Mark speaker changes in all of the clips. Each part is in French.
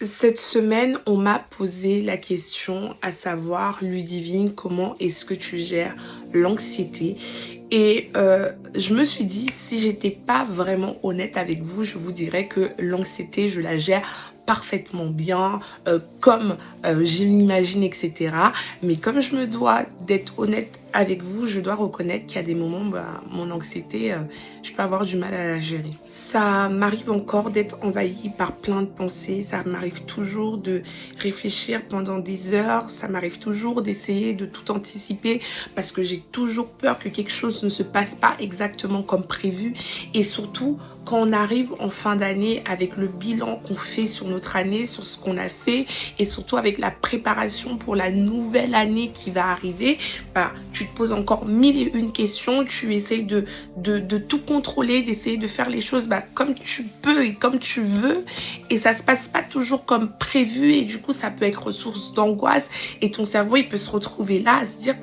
Speaker 1: Cette semaine, on m'a posé la question, à savoir, Ludivine, comment est-ce que tu gères l'anxiété? Et je me suis dit, si j'étais pas vraiment honnête avec vous, je vous dirais que l'anxiété, je la gère parfaitement bien, comme je l'imagine, etc. Mais comme je me dois d'être honnête avec vous, je dois reconnaître qu'il y a des moments, mon anxiété, je peux avoir du mal à la gérer. Ça m'arrive encore d'être envahie par plein de pensées, ça m'arrive toujours de réfléchir pendant des heures, ça m'arrive toujours d'essayer de tout anticiper parce que j'ai toujours peur que quelque chose ne se passe pas exactement comme prévu. Et surtout, quand on arrive en fin d'année avec le bilan qu'on fait sur notre année, sur ce qu'on a fait et surtout avec la préparation pour la nouvelle année qui va arriver, tu te poses encore mille et une questions, tu essayes de tout contrôler, d'essayer de faire les choses comme tu peux et comme tu veux, et ça se passe pas toujours comme prévu, et du coup ça peut être source d'angoisse, et ton cerveau il peut se retrouver là à se dire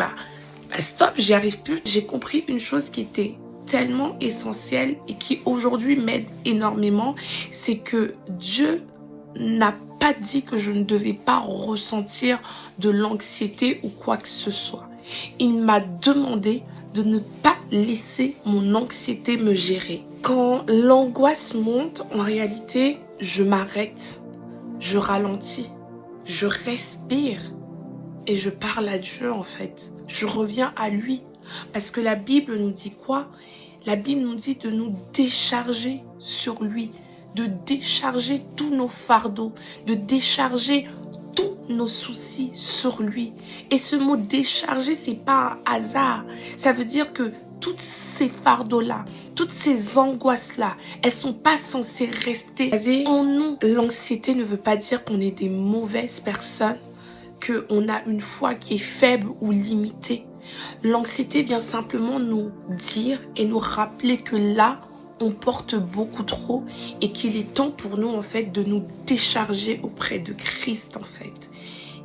Speaker 1: stop, j'y arrive plus. J'ai compris une chose qui était tellement essentielle et qui aujourd'hui m'aide énormément, c'est que Dieu n'a pas dit que je ne devais pas ressentir de l'anxiété ou quoi que ce soit. Il m'a demandé de ne pas laisser mon anxiété me gérer. Quand l'angoisse monte, en réalité, je m'arrête, je ralentis, je respire et je parle à Dieu en fait. Je reviens à lui. Parce que la Bible nous dit quoi? La Bible nous dit de nous décharger sur lui, de décharger tous nos fardeaux, de décharger tous nos soucis sur lui. Et ce mot décharger, c'est pas un hasard. Ça veut dire que toutes ces fardeaux-là, toutes ces angoisses-là, elles sont pas censées rester en nous. L'anxiété ne veut pas dire qu'on est des mauvaises personnes, qu'on a une foi qui est faible ou limitée. L'anxiété vient simplement nous dire et nous rappeler que là, on porte beaucoup trop et qu'il est temps pour nous en fait de nous décharger auprès de Christ en fait.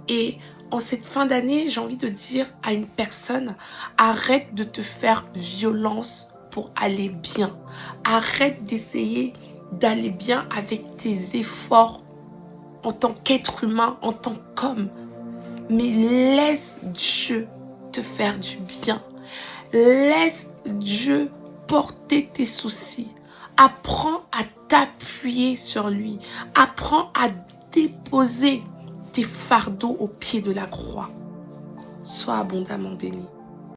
Speaker 1: Et en cette fin d'année, j'ai envie de dire à une personne, arrête de te faire violence pour aller bien. Arrête d'essayer d'aller bien avec tes efforts en tant qu'être humain, en tant qu'homme. Mais laisse Dieu te faire du bien. Laisse Dieu porter tes soucis. Apprends à t'appuyer sur lui. Apprends à déposer tes fardeaux au pied de la croix. Sois abondamment béni.